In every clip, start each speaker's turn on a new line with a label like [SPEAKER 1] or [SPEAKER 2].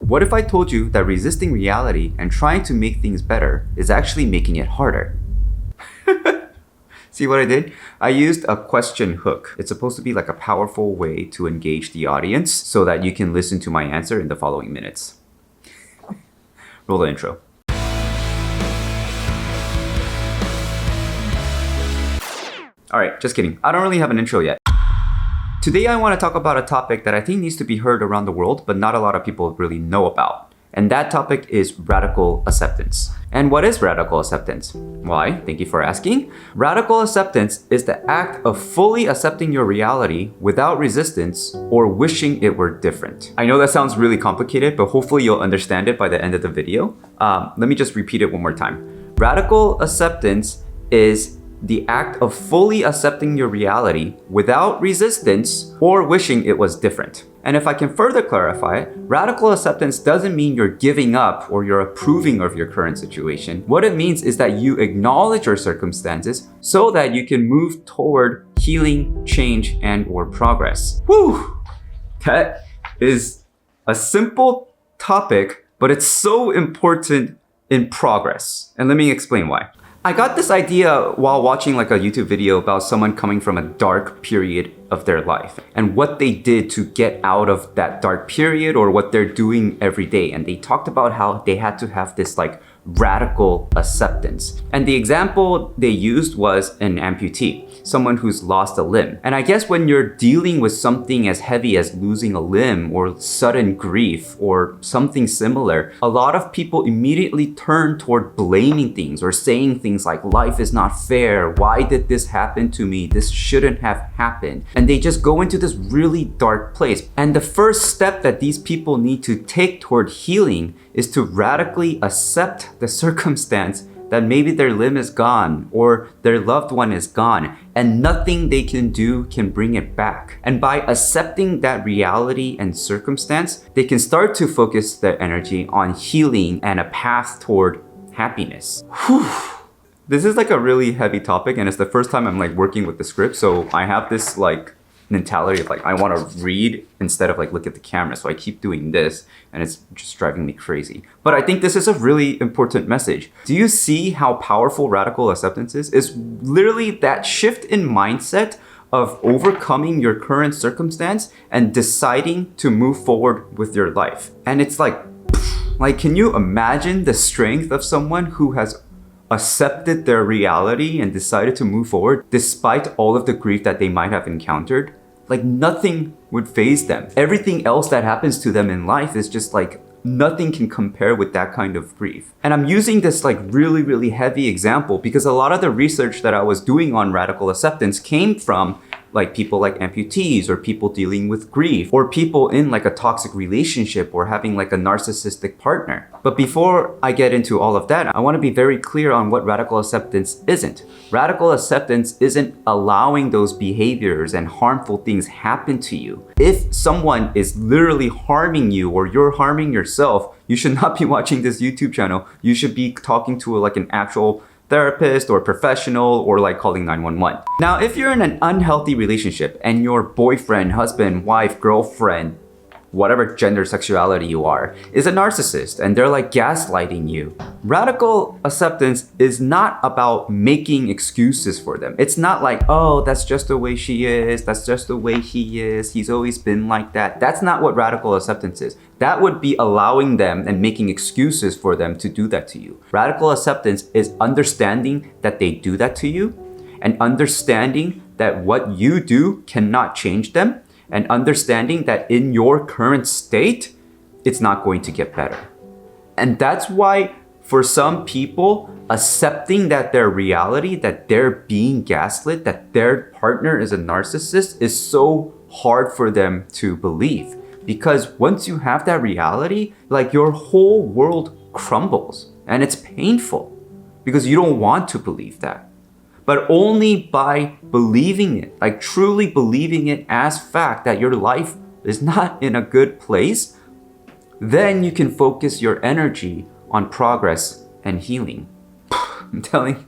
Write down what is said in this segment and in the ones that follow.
[SPEAKER 1] What if I told you that resisting reality and trying to make things better is actually making it harder? See what I did? I used a question hook. It's supposed to be like a powerful way to engage the audience so that you can listen to my answer in the following minutes. Roll the intro. All right, just kidding. I don't really have an intro yet. Today I want to talk about a topic that I think needs to be heard around the world, but not a lot of people really know about. And that topic is radical acceptance. And what is radical acceptance? Why? Thank you for asking. Radical acceptance is the act of fully accepting your reality without resistance or wishing it were different. I know that sounds really complicated, but hopefully you'll understand it by the end of the video. Let me just repeat it one more time. Radical acceptance is the act of fully accepting your reality without resistance or wishing it was different. And if I can further clarify, radical acceptance doesn't mean you're giving up or you're approving of your current situation. What it means is that you acknowledge your circumstances so that you can move toward healing, change, and or progress. Whew! That is a simple topic, but it's so important in progress. And let me explain why. I got this idea while watching like a YouTube video about someone coming from a dark period of their life and what they did to get out of that dark period or what they're doing every day. And they talked about how they had to have this like radical acceptance. And the example they used was an amputee, someone who's lost a limb. And I guess when you're dealing with something as heavy as losing a limb or sudden grief or something similar, a lot of people immediately turn toward blaming things or saying things like, life is not fair, why did this happen to me, this shouldn't have happened. And they just go into this really dark place. And the first step that these people need to take toward healing is to radically accept the circumstance that maybe their limb is gone or their loved one is gone and nothing they can do can bring it back. And by accepting that reality and circumstance, they can start to focus their energy on healing and a path toward happiness. Whew. This is like a really heavy topic and it's the first time I'm like working with the script. So I have this like mentality of like, I want to read instead of like look at the camera. So I keep doing this and it's just driving me crazy. But I think this is a really important message. Do you see how powerful radical acceptance is? It's literally that shift in mindset of overcoming your current circumstance and deciding to move forward with your life. And it's like, can you imagine the strength of someone who has accepted their reality and decided to move forward despite all of the grief that they might have encountered? Like nothing would faze them. Everything else that happens to them in life is just like nothing can compare with that kind of grief. And I'm using this like really, really heavy example because a lot of the research that I was doing on radical acceptance came from like people like amputees or people dealing with grief or people in like a toxic relationship or having like a narcissistic partner. But before I get into all of that, I want to be very clear on what radical acceptance isn't. Radical acceptance isn't allowing those behaviors and harmful things happen to you. If someone is literally harming you or you're harming yourself, you should not be watching this YouTube channel. You should be talking to like an actual therapist or professional or like calling 911. Now, if you're in an unhealthy relationship and your boyfriend, husband, wife, girlfriend, whatever gender sexuality you are, is a narcissist and they're like gaslighting you, radical acceptance is not about making excuses for them. It's not like, oh, that's just the way she is, that's just the way he is, he's always been like that. That's not what radical acceptance is. That would be allowing them and making excuses for them to do that to you. Radical acceptance is understanding that they do that to you and understanding that what you do cannot change them and understanding that in your current state, it's not going to get better. And that's why for some people, accepting that their reality, that they're being gaslit, that their partner is a narcissist is so hard for them to believe. Because once you have that reality, like your whole world crumbles and it's painful because you don't want to believe that. But only by believing it, like truly believing it as fact that your life is not in a good place, then you can focus your energy on progress and healing. I'm telling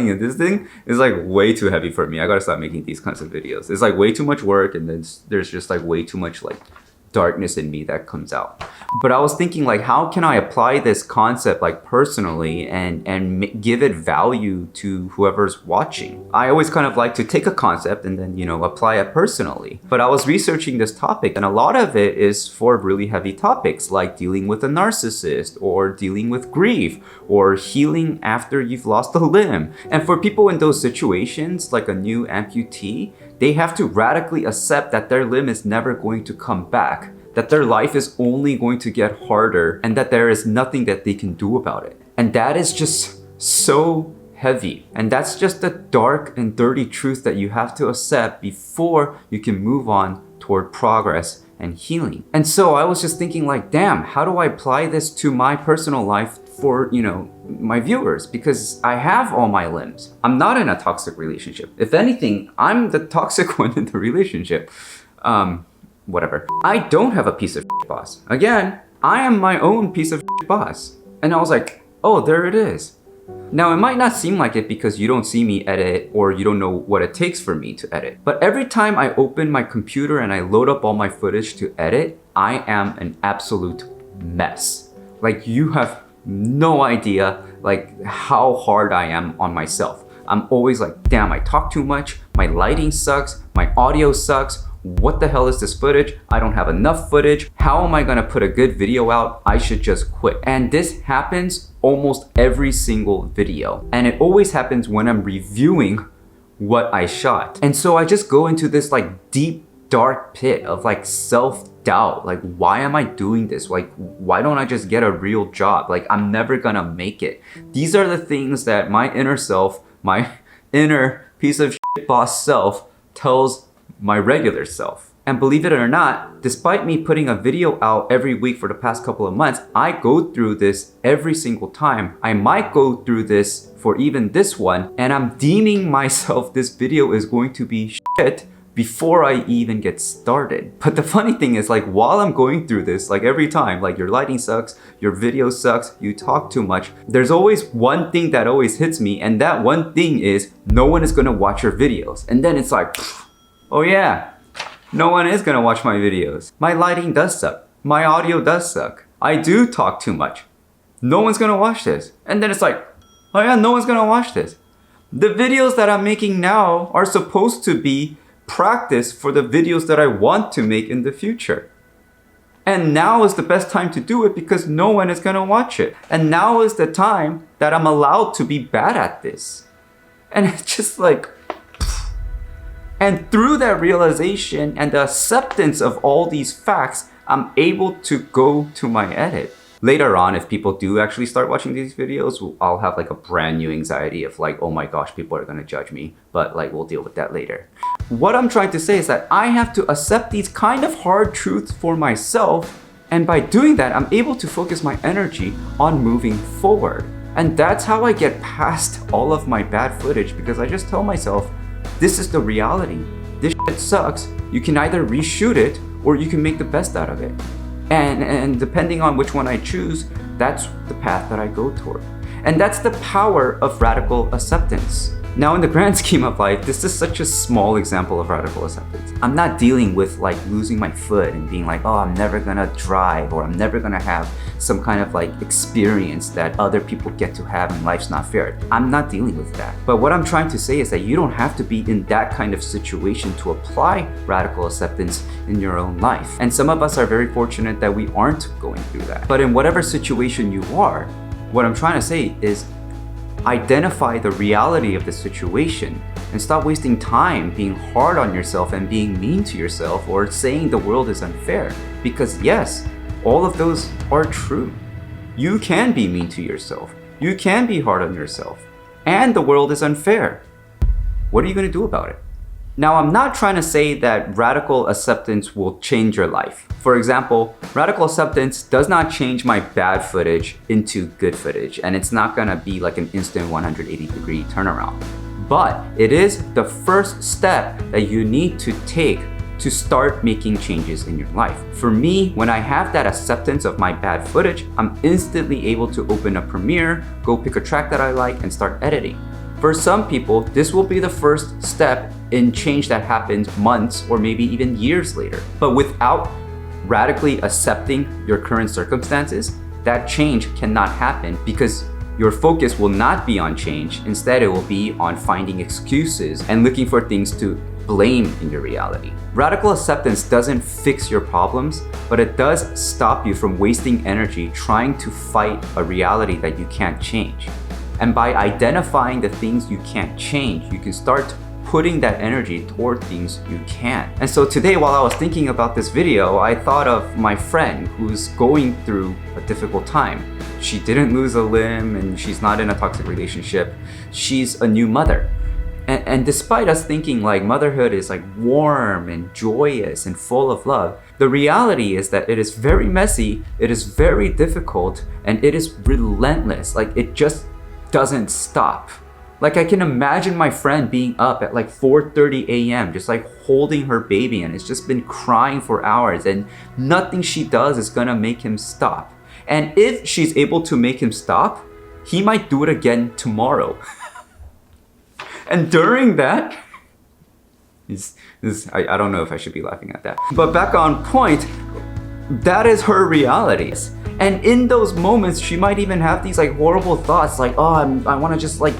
[SPEAKER 1] you, this thing is like way too heavy for me. I gotta stop making these kinds of videos. It's like way too much work and then there's just like way too much like darkness in me that comes out. But I was thinking like, how can I apply this concept like personally and give it value to whoever's watching? I always kind of like to take a concept and then, apply it personally. But I was researching this topic, and a lot of it is for really heavy topics like dealing with a narcissist or dealing with grief or healing after you've lost a limb. And for people in those situations, like a new amputee, they have to radically accept that their limb is never going to come back, that their life is only going to get harder, and that there is nothing that they can do about it. And that is just so heavy. And that's just the dark and dirty truth that you have to accept before you can move on toward progress and healing. And so I was just thinking like, damn, how do I apply this to my personal life for, my viewers? Because I have all my limbs. I'm not in a toxic relationship. If anything, I'm the toxic one in the relationship. Whatever. I don't have a piece of shit boss. Again, I am my own piece of shit boss. And I was like, oh, there it is. Now, it might not seem like it because you don't see me edit or you don't know what it takes for me to edit. But every time I open my computer and I load up all my footage to edit, I am an absolute mess. Like, you have no idea like how hard I am on myself. I'm always like, damn, I talk too much. My lighting sucks. My audio sucks. What the hell is this footage? I don't have enough footage. How am I gonna put a good video out? I should just quit. And this happens almost every single video. And it always happens when I'm reviewing what I shot. And so I just go into this like deep, dark pit of like self-doubt. Like, why am I doing this? Like, why don't I just get a real job? Like, I'm never gonna make it. These are the things that my inner self, my inner piece of shit boss self tells my regular self. And believe it or not, despite me putting a video out every week for the past couple of months, I go through this every single time. I might go through this for even this one, and I'm deeming myself this video is going to be shit before I even get started. But the funny thing is, like, while I'm going through this, like every time, like your lighting sucks, your video sucks, you talk too much, there's always one thing that always hits me, and that one thing is no one is gonna watch your videos. And then it's like, oh yeah, no one is gonna watch my videos. My lighting does suck. My audio does suck. I do talk too much. No one's gonna watch this. And then it's like, oh yeah, no one's gonna watch this. The videos that I'm making now are supposed to be practice for the videos that I want to make in the future. And now is the best time to do it because no one is gonna watch it. And now is the time that I'm allowed to be bad at this. And it's just like, and through that realization and the acceptance of all these facts, I'm able to go to my edit. Later on, if people do actually start watching these videos, I'll have like a brand new anxiety of like, oh my gosh, people are gonna judge me. But like, we'll deal with that later. What I'm trying to say is that I have to accept these kind of hard truths for myself. And by doing that, I'm able to focus my energy on moving forward. And that's how I get past all of my bad footage, because I just tell myself, this is the reality. This shit sucks. You can either reshoot it or you can make the best out of it. And depending on which one I choose, that's the path that I go toward. And that's the power of radical acceptance. Now, in the grand scheme of life, this is such a small example of radical acceptance. I'm not dealing with like losing my foot and being like, oh, I'm never gonna drive, or I'm never gonna have some kind of like experience that other people get to have and life's not fair. I'm not dealing with that. But what I'm trying to say is that you don't have to be in that kind of situation to apply radical acceptance in your own life. And some of us are very fortunate that we aren't going through that. But in whatever situation you are, what I'm trying to say is identify the reality of the situation and stop wasting time being hard on yourself and being mean to yourself or saying the world is unfair. Because yes, all of those are true. You can be mean to yourself. You can be hard on yourself. And the world is unfair. What are you going to do about it? Now, I'm not trying to say that radical acceptance will change your life. For example, radical acceptance does not change my bad footage into good footage, and it's not gonna be like an instant 180-degree turnaround. But it is the first step that you need to take to start making changes in your life. For me, when I have that acceptance of my bad footage, I'm instantly able to open a Premiere, go pick a track that I like, and start editing. For some people, this will be the first step in change that happens months or maybe even years later. But without radically accepting your current circumstances, that change cannot happen because your focus will not be on change. Instead, it will be on finding excuses and looking for things to blame in your reality. Radical acceptance doesn't fix your problems, but it does stop you from wasting energy trying to fight a reality that you can't change. And by identifying the things you can't change, you can start putting that energy toward things you can. And so today, while I was thinking about this video, I thought of my friend who's going through a difficult time. She didn't lose a limb and she's not in a toxic relationship. She's a new mother. And despite us thinking like motherhood is like warm and joyous and full of love, the reality is that it is very messy, it is very difficult, and it is relentless. Like it just doesn't stop. Like I can imagine my friend being up at like 4:30 a.m. just like holding her baby, and it's just been crying for hours, and nothing she does is gonna make him stop. And if she's able to make him stop, he might do it again tomorrow. And during that, I don't know if I should be laughing at that. But back on point, that is her reality. And in those moments, she might even have these like horrible thoughts like, oh, I want to just like,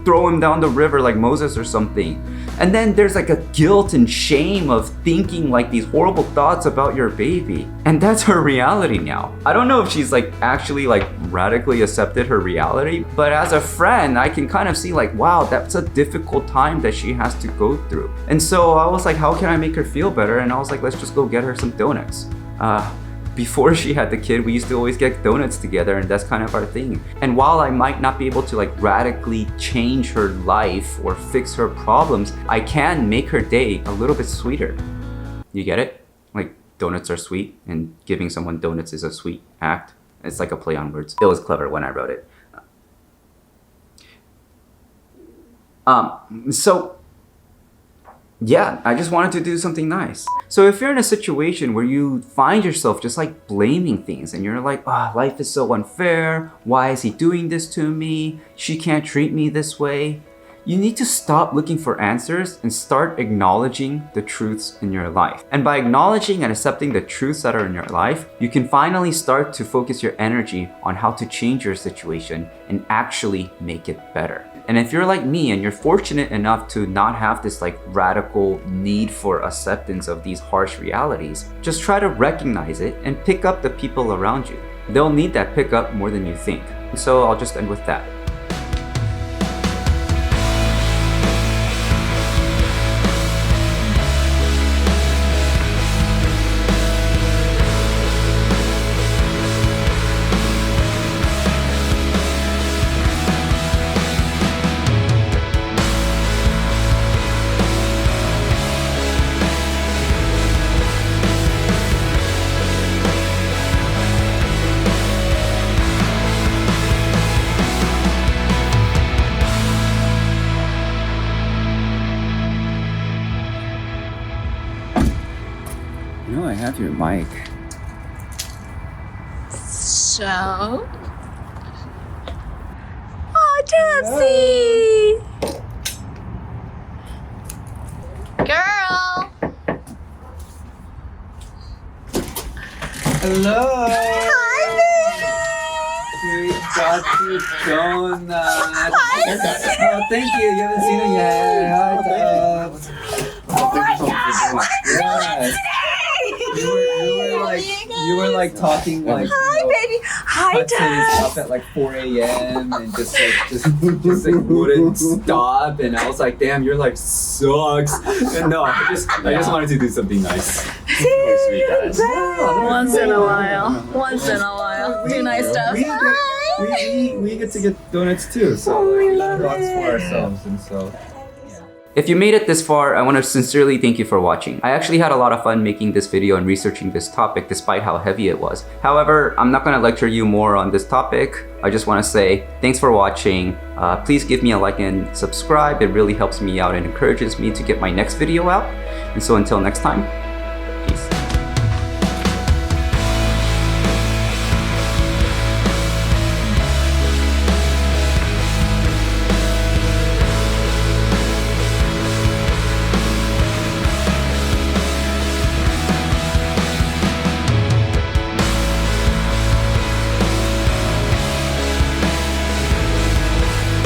[SPEAKER 1] throw him down the river like Moses or something. And then there's like a guilt and shame of thinking like these horrible thoughts about your baby. And that's her reality now. I don't know if she's like actually like radically accepted her reality, but as a friend, I can kind of see like, wow, that's a difficult time that she has to go through. And so I was like, how can I make her feel better? And I was like, let's just go get her some donuts. Before she had the kid, we used to always get donuts together, and that's kind of our thing. And while I might not be able to like radically change her life or fix her problems, I can make her day a little bit sweeter. You get it? Like donuts are sweet, and giving someone donuts is a sweet act. It's like a play on words. It was clever when I wrote it. Yeah, I just wanted to do something nice. So if you're in a situation where you find yourself just like blaming things and you're like, oh, life is so unfair. Why is he doing this to me? She can't treat me this way. You need to stop looking for answers and start acknowledging the truths in your life. And by acknowledging and accepting the truths that are in your life, you can finally start to focus your energy on how to change your situation and actually make it better. And if you're like me and you're fortunate enough to not have this like radical need for acceptance of these harsh realities, just try to recognize it and pick up the people around you. They'll need that pickup more than you think. So I'll just end with that. No, I have your mic.
[SPEAKER 2] So? Oh, Topsy! Girl!
[SPEAKER 1] Hello!
[SPEAKER 2] Hi,
[SPEAKER 1] We got you donuts.
[SPEAKER 2] Hi,
[SPEAKER 1] Oh, thank you. You haven't seen it yet. Hi, Dubs.
[SPEAKER 2] Oh my God!
[SPEAKER 1] Yes. You were like talking like,
[SPEAKER 2] Hi, baby! Hi,
[SPEAKER 1] cut to his
[SPEAKER 2] Dubs!
[SPEAKER 1] up at like 4 a.m. and just wouldn't stop, and I was like, damn, your life sucks. And no, I just wanted to do something nice.
[SPEAKER 2] Sweet
[SPEAKER 1] guys.
[SPEAKER 2] Once in a while. Do nice stuff.
[SPEAKER 1] We get to get donuts too, so
[SPEAKER 2] Oh, we love
[SPEAKER 1] lots
[SPEAKER 2] it.
[SPEAKER 1] for ourselves, and so. If you made it this far, I want to sincerely thank you for watching. I actually had a lot of fun making this video and researching this topic despite how heavy it was. However, I'm not going to lecture you more on this topic. I just want to say thanks for watching. Please give me a like and subscribe. It really helps me out and encourages me to get my next video out. And so until next time,